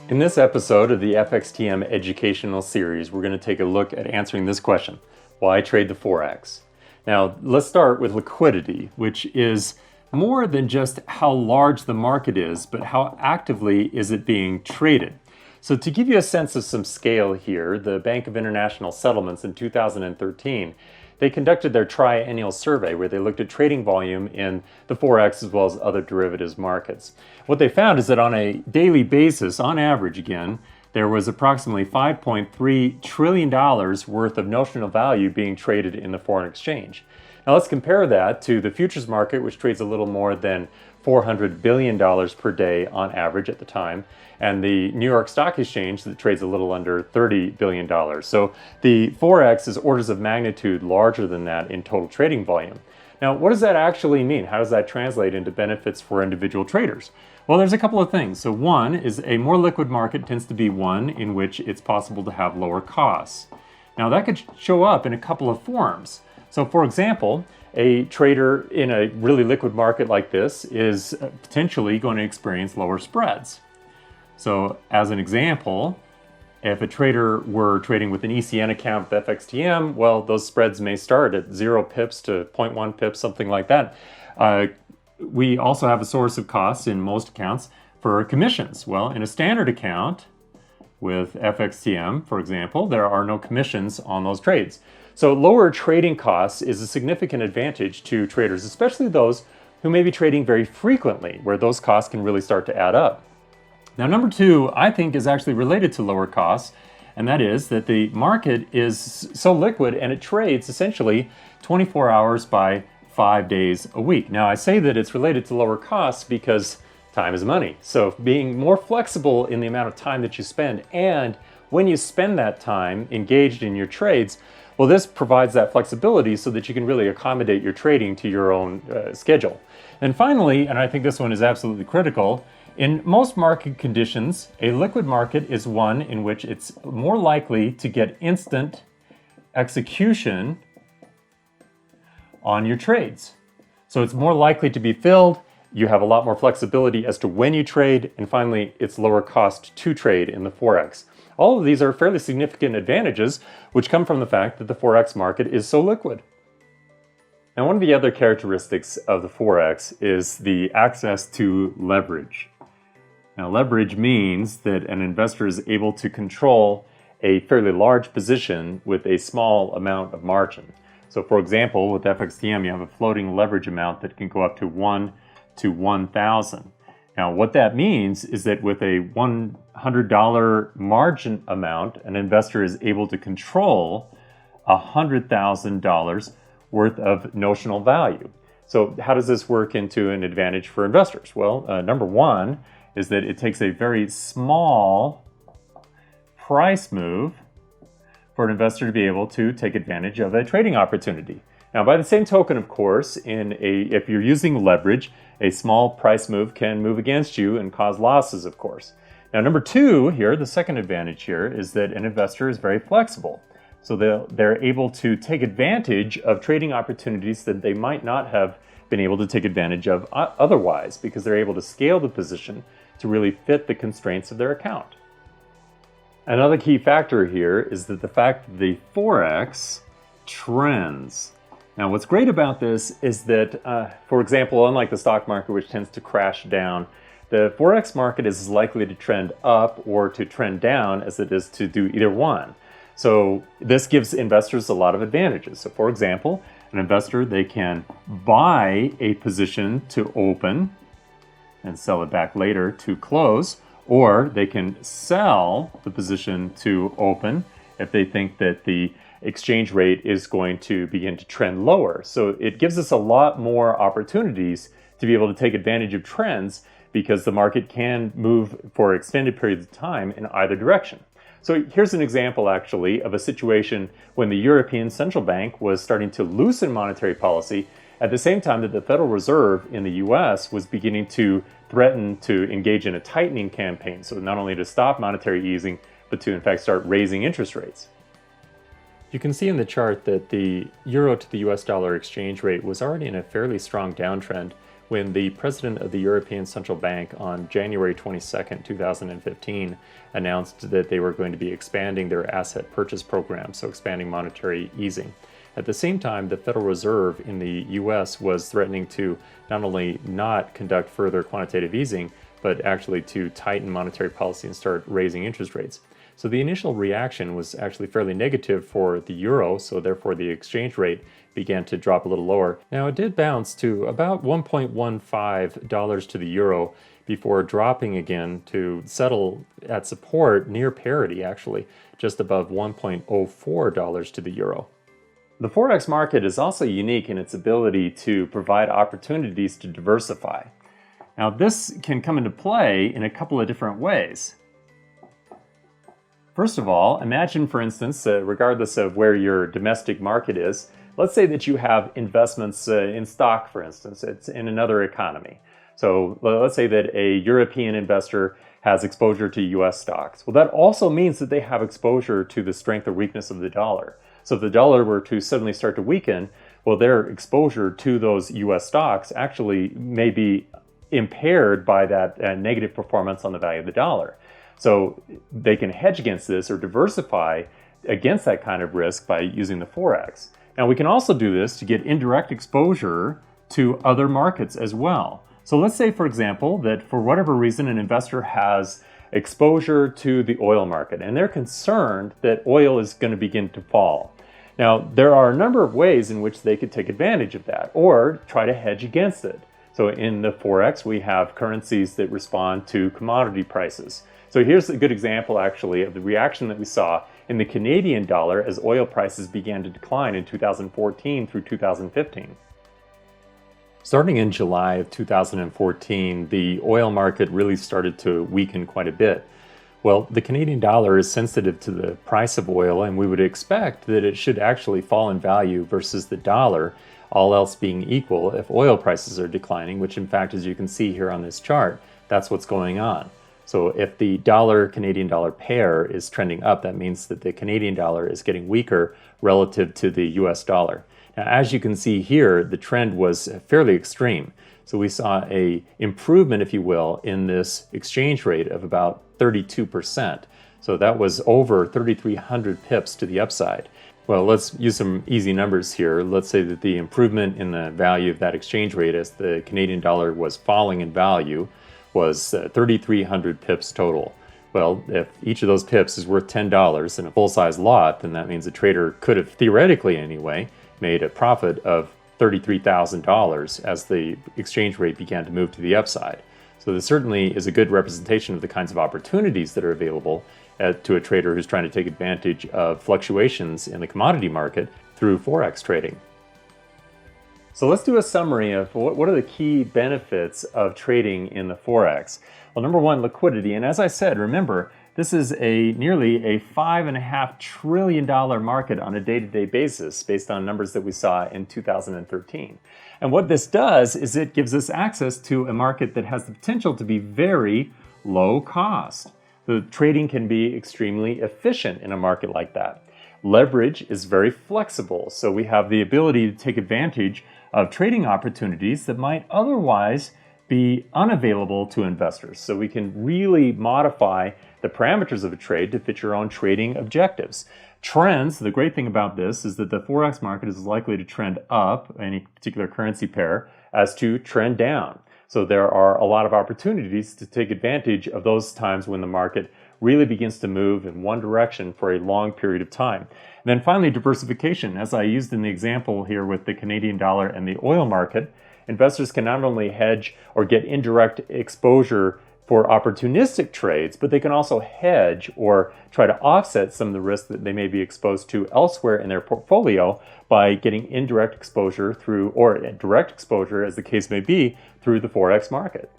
In this episode of the FXTM educational series, we're going to take a look at answering this question: why trade the Forex? Now, let's start with liquidity, which is more than just how large the market is, but how actively is it being traded. So to give you a sense of some scale here, the Bank of International Settlements in 2013, they conducted their triennial survey where they looked at trading volume in the Forex as well as other derivatives markets. What they found is that on a daily basis, on average again, there was approximately $5.3 trillion worth of notional value being traded in the foreign exchange. Now let's compare that to the futures market, which trades a little more than $400 billion per day on average at the time, and the New York Stock Exchange that trades a little under $30 billion. So the Forex is orders of magnitude larger than that in total trading volume. Now, what does that actually mean? How does that translate into benefits for individual traders? Well, there's a couple of things. So one is a more liquid market tends to be one in which it's possible to have lower costs. Now that could show up in a couple of forms. So for example, a trader in a really liquid market like this is potentially going to experience lower spreads. So as an example, if a trader were trading with an ECN account with FXTM, well, those spreads may start at 0 pips to 0.1 pips, something like that. We also have a source of costs in most accounts for commissions. Well, in a standard account with FXTM, for example, there are no commissions on those trades. So lower trading costs is a significant advantage to traders, especially those who may be trading very frequently, where those costs can really start to add up. Now, number two, I think, is actually related to lower costs, and that is that the market is so liquid and it trades essentially 24 hours by 5 days a week. Now, I say that it's related to lower costs because time is money. So being more flexible in the amount of time that you spend, and when you spend that time engaged in your trades, well, this provides that flexibility so that you can really accommodate your trading to your own schedule. And finally, and I think this one is absolutely critical, in most market conditions, a liquid market is one in which it's more likely to get instant execution on your trades. So it's more likely to be filled, you have a lot more flexibility as to when you trade, and finally, it's lower cost to trade in the Forex. All of these are fairly significant advantages which come from the fact that the Forex market is so liquid. Now, one of the other characteristics of the Forex is the access to leverage. Now, leverage means that an investor is able to control a fairly large position with a small amount of margin. So for example, with FXTM, you have a floating leverage amount that can go up to 1 to 1,000. Now, what that means is that with a $100 margin amount, an investor is able to control $100,000 worth of notional value. So how does this work into an advantage for investors? Well, number one is that it takes a very small price move for an investor to be able to take advantage of a trading opportunity. Now, by the same token, of course, if you're using leverage, a small price move can move against you and cause losses, of course. Now, number two here, the second advantage here, is that an investor is very flexible. So they're able to take advantage of trading opportunities that they might not have been able to take advantage of otherwise, because they're able to scale the position to really fit the constraints of their account. Another key factor here is that the fact that the Forex trends. Now, what's great about this is that, for example, unlike the stock market, which tends to crash down, the Forex market is as likely to trend up or to trend down as it is to do either one. So this gives investors a lot of advantages. So for example, an investor, they can buy a position to open and sell it back later to close, or they can sell the position to open if they think that the exchange rate is going to begin to trend lower. So it gives us a lot more opportunities to be able to take advantage of trends because the market can move for extended periods of time in either direction. So here's an example actually of a situation when the European Central Bank was starting to loosen monetary policy at the same time that the Federal Reserve in the US was beginning to threaten to engage in a tightening campaign. So not only to stop monetary easing, but to in fact start raising interest rates. You can see in the chart that the euro to the US dollar exchange rate was already in a fairly strong downtrend when the president of the European Central Bank on January 22nd, 2015, announced that they were going to be expanding their asset purchase program, so expanding monetary easing. At the same time, the Federal Reserve in the US was threatening to not only not conduct further quantitative easing, but actually to tighten monetary policy and start raising interest rates. So the initial reaction was actually fairly negative for the euro, so therefore the exchange rate began to drop a little lower. Now it did bounce to about $1.15 to the euro before dropping again to settle at support near parity, actually, just above $1.04 to the euro. The Forex market is also unique in its ability to provide opportunities to diversify. Now this can come into play in a couple of different ways. First of all, imagine, for instance, regardless of where your domestic market is, let's say that you have investments in stock, for instance, it's in another economy. So let's say that a European investor has exposure to US stocks. Well, that also means that they have exposure to the strength or weakness of the dollar. So if the dollar were to suddenly start to weaken, well, their exposure to those US stocks actually may be impaired by that negative performance on the value of the dollar. So they can hedge against this or diversify against that kind of risk by using the Forex. Now we can also do this to get indirect exposure to other markets as well. So let's say, for example, that for whatever reason an investor has exposure to the oil market and they're concerned that oil is going to begin to fall. Now there are a number of ways in which they could take advantage of that or try to hedge against it. So in the Forex we have currencies that respond to commodity prices. So here's a good example actually of the reaction that we saw in the Canadian dollar as oil prices began to decline in 2014 through 2015. Starting in July of 2014, the oil market really started to weaken quite a bit. Well, the Canadian dollar is sensitive to the price of oil, and we would expect that it should actually fall in value versus the dollar, all else being equal, if oil prices are declining, which in fact, as you can see here on this chart, that's what's going on. So if the dollar-Canadian dollar pair is trending up, that means that the Canadian dollar is getting weaker relative to the US dollar. Now, as you can see here, the trend was fairly extreme. So we saw an improvement, if you will, in this exchange rate of about 32%. So that was over 3,300 pips to the upside. Well, let's use some easy numbers here. Let's say that the improvement in the value of that exchange rate as the Canadian dollar was falling in value was 3,300 pips total. Well, if each of those pips is worth $10 in a full-size lot, then that means a trader could have, theoretically anyway, made a profit of $33,000 as the exchange rate began to move to the upside. So this certainly is a good representation of the kinds of opportunities that are available to a trader who's trying to take advantage of fluctuations in the commodity market through Forex trading. So let's do a summary of what are the key benefits of trading in the Forex. Well, number one, liquidity. And as I said, remember, this is nearly a $5.5 trillion market on a day-to-day basis based on numbers that we saw in 2013. And what this does is it gives us access to a market that has the potential to be very low cost. The trading can be extremely efficient in a market like that. Leverage is very flexible, so we have the ability to take advantage of trading opportunities that might otherwise be unavailable to investors. So we can really modify the parameters of a trade to fit your own trading objectives. Trends, the great thing about this is that the Forex market is likely to trend up, any particular currency pair, as to trend down. So there are a lot of opportunities to take advantage of those times when the market really begins to move in one direction for a long period of time. And then finally, diversification. As I used in the example here with the Canadian dollar and the oil market, investors can not only hedge or get indirect exposure for opportunistic trades, but they can also hedge or try to offset some of the risk that they may be exposed to elsewhere in their portfolio by getting indirect exposure through, or direct exposure as the case may be, through the Forex market.